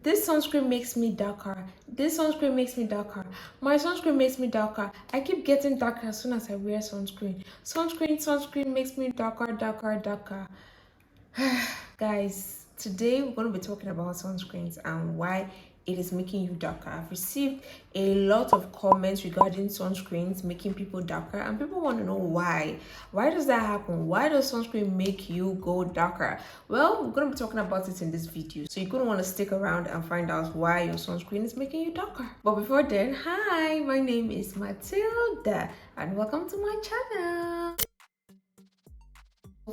This sunscreen makes me darker. This sunscreen makes me darker. My sunscreen makes me darker. I keep getting darker as soon as I wear sunscreen. Sunscreen makes me darker, darker, darker. Guys, today we're going to be talking about sunscreens and why it is making you darker. I've received a lot of comments regarding sunscreens making people darker, and people want to know why. Why does that happen? Why does sunscreen make you go darker? Well, we're going to be talking about it in this video, so you're going to want to stick around and find out why your sunscreen is making you darker. But before then, hi, my name is Matilda and welcome to my channel.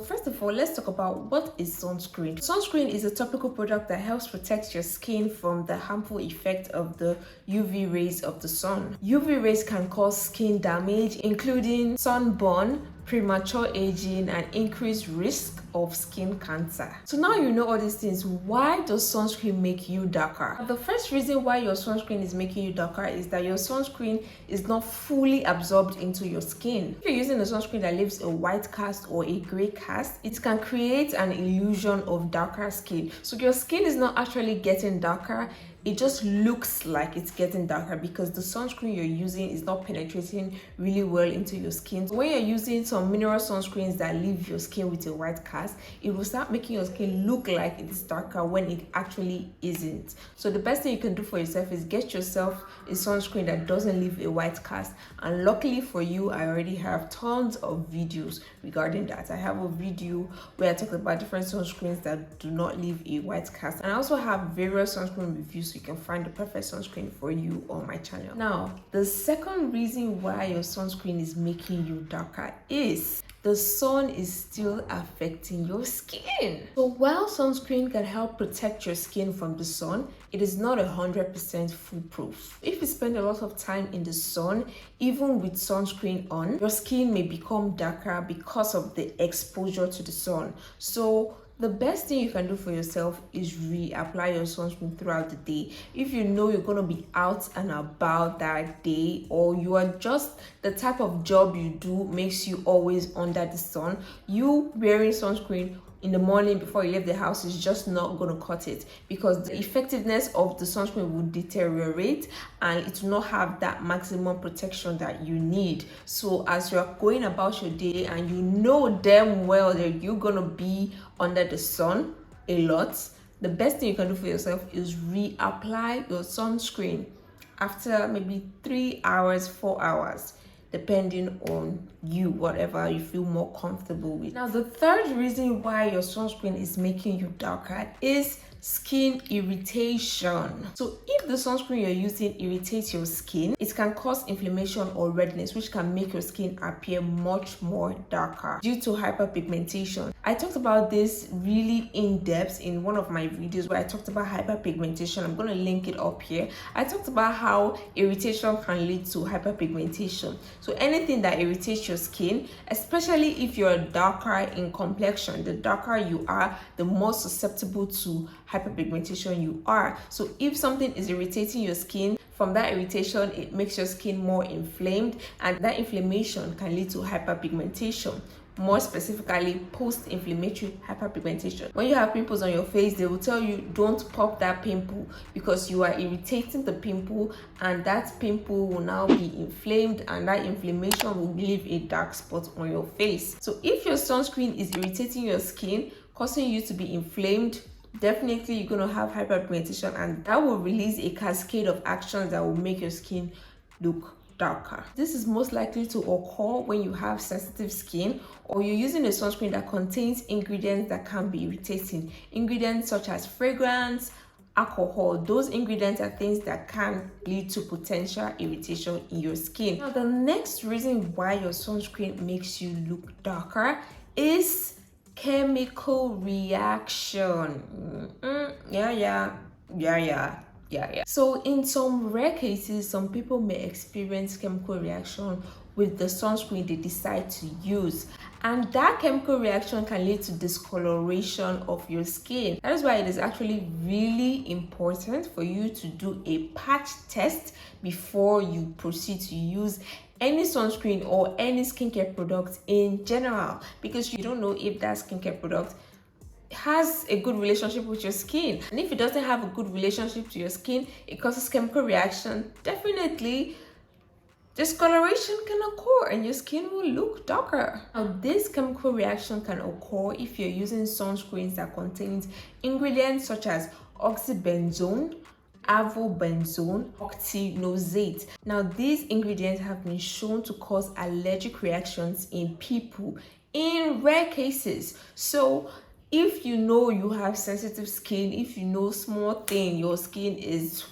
First of all, let's talk about what is sunscreen. Sunscreen is a topical product that helps protect your skin from the harmful effect of the UV rays of the sun. UV rays can cause skin damage, including sunburn, premature aging, and increased risk of skin cancer. So now you know all these things. Why does sunscreen make you darker? The first reason why your sunscreen is making you darker is that your sunscreen is not fully absorbed into your skin. If you're using a sunscreen that leaves a white cast or a gray cast, it can create an illusion of darker skin. So your skin is not actually getting darker, it just looks like it's getting darker because the sunscreen you're using is not penetrating really well into your skin. So when you're using some mineral sunscreens that leave your skin with a white cast, it will start making your skin look like it's darker when it actually isn't. So the best thing you can do for yourself is get yourself a sunscreen that doesn't leave a white cast. And luckily for you, I already have tons of videos regarding that. I have a video where I talk about different sunscreens that do not leave a white cast, and I also have various sunscreen reviews, you can find the perfect sunscreen for you on my channel. Now, the second reason why your sunscreen is making you darker is the sun is still affecting your skin. So while sunscreen can help protect your skin from the sun, it is not 100% foolproof. If you spend a lot of time in the sun, even with sunscreen on, your skin may become darker because of the exposure to the sun. So the best thing you can do for yourself is reapply your sunscreen throughout the day. If you know you're going to be out and about that day, or you are just the type of job you do makes you always under the sun, you wearing sunscreen in the morning before you leave the house is just not going to cut it, because the effectiveness of the sunscreen will deteriorate and it will not have that maximum protection that you need. So as you're going about your day and you know damn well that you're going to be under the sun a lot, the best thing you can do for yourself is reapply your sunscreen after maybe 3 hours, 4 hours, depending on you, whatever you feel more comfortable with. Now, the third reason why your sunscreen is making you darker is skin irritation. So if the sunscreen you're using irritates your skin, it can cause inflammation or redness, which can make your skin appear much more darker due to hyperpigmentation. I talked about this really in depth in one of my videos where I talked about hyperpigmentation. I'm going to link it up here. I talked about how irritation can lead to hyperpigmentation. So anything that irritates your skin, especially if you're darker in complexion, the darker you are, the more susceptible to hyperpigmentation you are. So if something is irritating your skin, from that irritation, it makes your skin more inflamed, and that inflammation can lead to hyperpigmentation. More specifically, post-inflammatory hyperpigmentation. When you have pimples on your face, they will tell you don't pop that pimple because you are irritating the pimple, and that pimple will now be inflamed, and that inflammation will leave a dark spot on your face. So if your sunscreen is irritating your skin, causing you to be inflamed, definitely you're going to have hyperpigmentation, and that will release a cascade of actions that will make your skin look darker. This is most likely to occur when you have sensitive skin, or you're using a sunscreen that contains ingredients that can be irritating. Ingredients such as fragrance, alcohol, those ingredients are things that can lead to potential irritation in your skin. Now, the next reason why your sunscreen makes you look darker is chemical reaction. So in some rare cases, some people may experience chemical reaction with the sunscreen they decide to use, and that chemical reaction can lead to discoloration of your skin. That is why it is actually really important for you to do a patch test before you proceed to use any sunscreen or any skincare product in general, because you don't know if that skincare product has a good relationship with your skin. And if it doesn't have a good relationship to your skin, it causes chemical reaction. Definitely discoloration can occur and your skin will look darker. Now, this chemical reaction can occur if you're using sunscreens that contains ingredients such as oxybenzone, avobenzone, octinoxate. Now, these ingredients have been shown to cause allergic reactions in people in rare cases. So if you know you have sensitive skin, if you know small thing your skin is,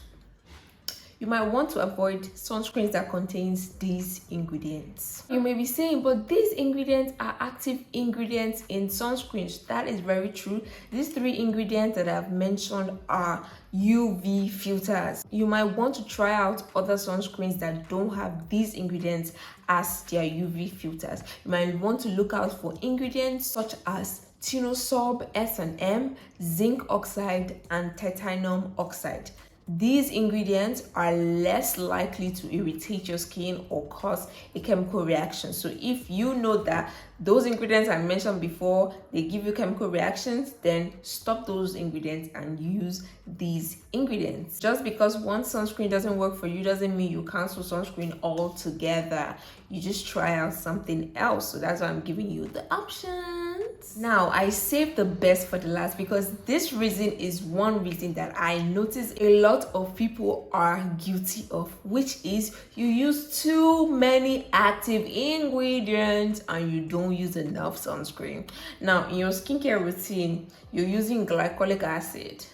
you might want to avoid sunscreens that contains these ingredients. You may be saying, but these ingredients are active ingredients in sunscreens. That is very true. These 3 ingredients that I've mentioned are UV filters. You might want to try out other sunscreens that don't have these ingredients as their UV filters. You might want to look out for ingredients such as tinosorb S&M, zinc oxide, and titanium oxide. These ingredients are less likely to irritate your skin or cause a chemical reaction. So if you know that those ingredients I mentioned before, they give you chemical reactions, then stop those ingredients and use these ingredients. Just because one sunscreen doesn't work for you doesn't mean you cancel sunscreen altogether. You just try out something else. So that's why I'm giving you the options. Now, I saved the best for the last because this reason is one reason that I notice a lot of people are guilty of, which is you use too many active ingredients and you don't use enough sunscreen. Now, in your skincare routine, you're using glycolic acid,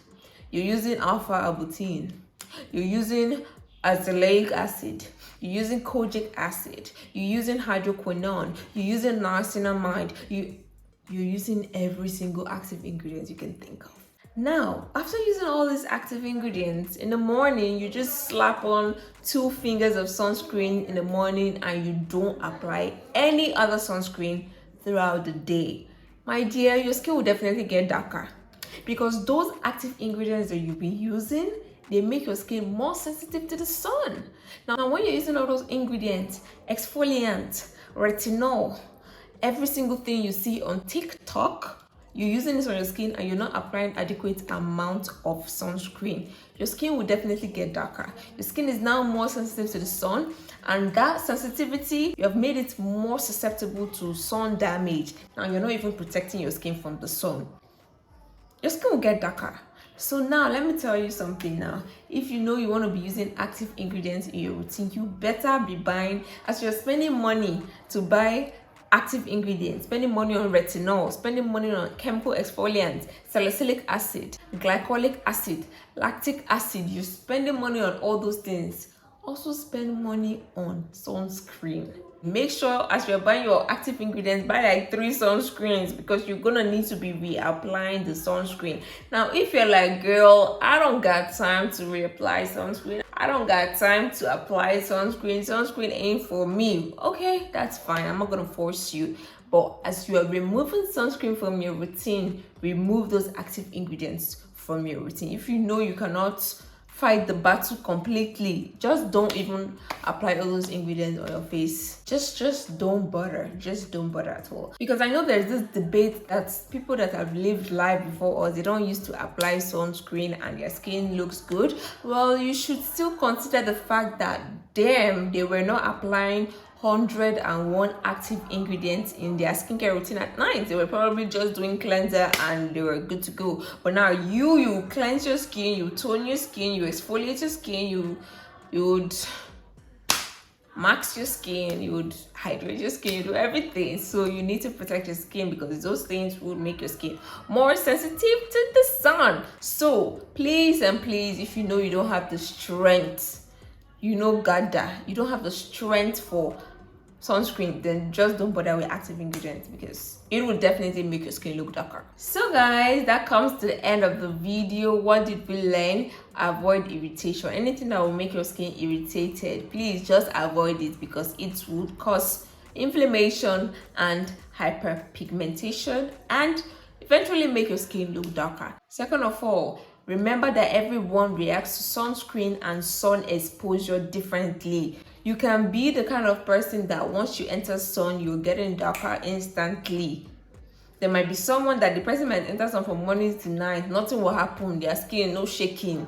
you're using alpha arbutin, you're using azelaic acid, you're using kojic acid, you're using hydroquinone, you're using niacinamide, you're using every single active ingredient you can think of. Now, after using all these active ingredients, in the morning, you just slap on 2 fingers of sunscreen in the morning and you don't apply any other sunscreen throughout the day. My dear, your skin will definitely get darker because those active ingredients that you've been using, they make your skin more sensitive to the sun. Now, when you're using all those ingredients, exfoliant, retinol, every single thing you see on TikTok, you're using this on your skin and you're not applying adequate amount of sunscreen, your skin will definitely get darker. Your skin is now more sensitive to the sun, and that sensitivity, you have made it more susceptible to sun damage. Now you're not even protecting your skin from the sun. Your skin will get darker. So now let me tell you something now. If you know you want to be using active ingredients in your routine, you better be buying, as you're spending money to buy active ingredients, spending money on retinol, spending money on chemical exfoliants, salicylic acid, glycolic acid, lactic acid, you're spending money on all those things. Also spend money on sunscreen. Make sure as you're buying your active ingredients, buy like 3 sunscreens because you're gonna need to be reapplying the sunscreen. Now, if you're like, girl, I don't got time to reapply sunscreen, I don't got time to apply sunscreen, sunscreen ain't for me, okay, that's fine, I'm not gonna force you. But as you are removing sunscreen from your routine, remove those active ingredients from your routine. If you know you cannot fight the battle completely, just don't even apply all those ingredients on your face. Just don't bother. Just don't bother at all. Because I know there's this debate that people that have lived life before us, they don't used to apply sunscreen and their skin looks good. Well, you should still consider the fact that they were not applying 101 active ingredients in their skincare routine at night. They were probably just doing cleanser and they were good to go. But now you cleanse your skin, you tone your skin, you exfoliate your skin, you would max your skin, you would hydrate your skin, you do everything. So you need to protect your skin because those things would make your skin more sensitive to the sun. So please and please, if you know you don't have the strength, you don't have the strength for sunscreen, then just don't bother with active ingredients because it will definitely make your skin look darker. So guys, that comes to the end of the video. What did we learn? Avoid irritation. Anything that will make your skin irritated, please just avoid it because it would cause inflammation and hyperpigmentation and eventually make your skin look darker. Second of all, remember that everyone reacts to sunscreen and sun exposure differently. You can be the kind of person that once you enter sun, you're getting darker instantly. There might be someone that the person might enter sun from morning to night, nothing will happen, their skin no shaking.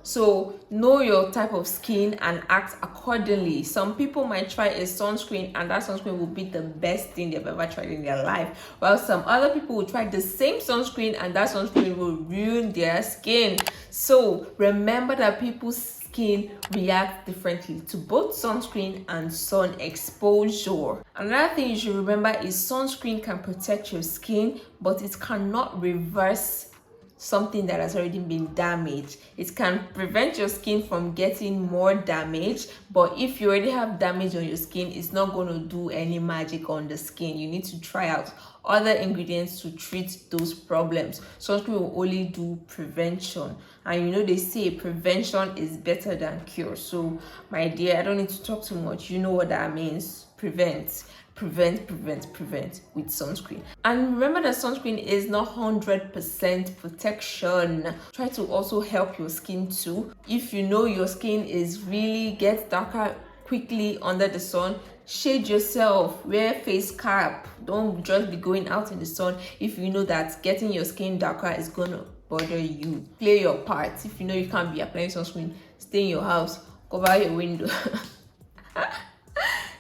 So know your type of skin and act accordingly. Some people might try a sunscreen and that sunscreen will be the best thing they've ever tried in their life, while some other people will try the same sunscreen and that sunscreen will ruin their skin. So remember that people's skin reacts differently to both sunscreen and sun exposure. Another thing you should remember is sunscreen can protect your skin, but it cannot reverse something that has already been damaged. It can prevent your skin from getting more damage, but if you already have damage on your skin, it's not going to do any magic on the skin. You need to try out other ingredients to treat those problems. Sunscreen will only do prevention, and you know they say prevention is better than cure. So my dear, I don't need to talk too much. You know what that means. Prevent with sunscreen. And remember that sunscreen is not 100% protection. Try to also help your skin too. If you know your skin is really gets darker quickly under the sun, shade yourself, wear face cap. Don't just be going out in the sun if you know that getting your skin darker is gonna bother you. Play your part. If you know you can't be applying sunscreen, stay in your house, cover your window.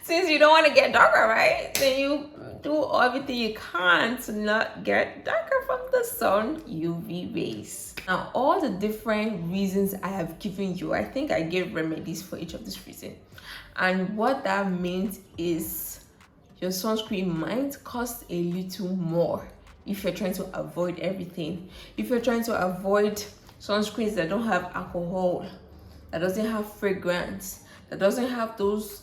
Since you don't want to get darker, right? Then you do everything you can to not get darker from the sun UV rays. Now, all the different reasons I have given you, I think I gave remedies for each of these reasons. And what that means is your sunscreen might cost a little more if you're trying to avoid everything. If you're trying to avoid sunscreens that don't have alcohol, that doesn't have fragrance, that doesn't have those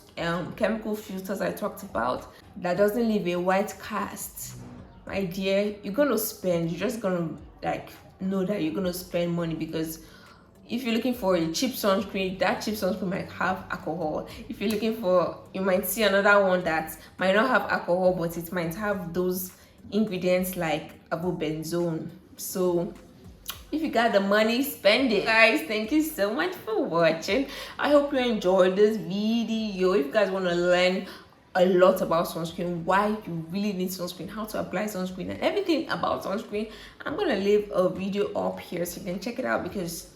chemical filters I talked about, that doesn't leave a white cast, my dear, you're gonna spend. You're just gonna know that you're gonna spend money, because if you're looking for a cheap sunscreen, that cheap sunscreen might have alcohol. If you're looking for, you might see another one that might not have alcohol, but it might have those ingredients like avobenzone. So if you got the money, spend it. Guys, thank you so much for watching. I hope you enjoyed this video. If you guys want to learn a lot about sunscreen, why you really need sunscreen, how to apply sunscreen, and everything about sunscreen, I'm gonna leave a video up here so you can check it out, because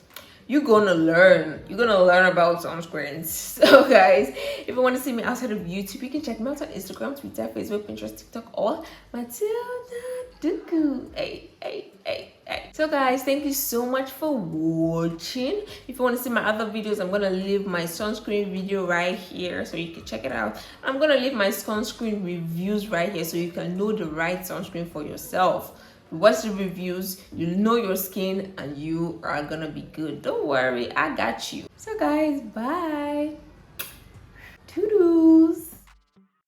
you're gonna learn about sunscreens. So guys, if you want to see me outside of YouTube, you can check me out on Instagram, Twitter, Facebook, Pinterest, TikTok, or Mathildaduku. Hey. So guys, thank you so much for watching. If you want to see my other videos, I'm gonna leave my sunscreen video right here so you can check it out. I'm gonna leave my sunscreen reviews right here so you can know the right sunscreen for yourself. Watch the reviews, you'll know your skin, and you are gonna be good. Don't worry, I got you. So guys, bye.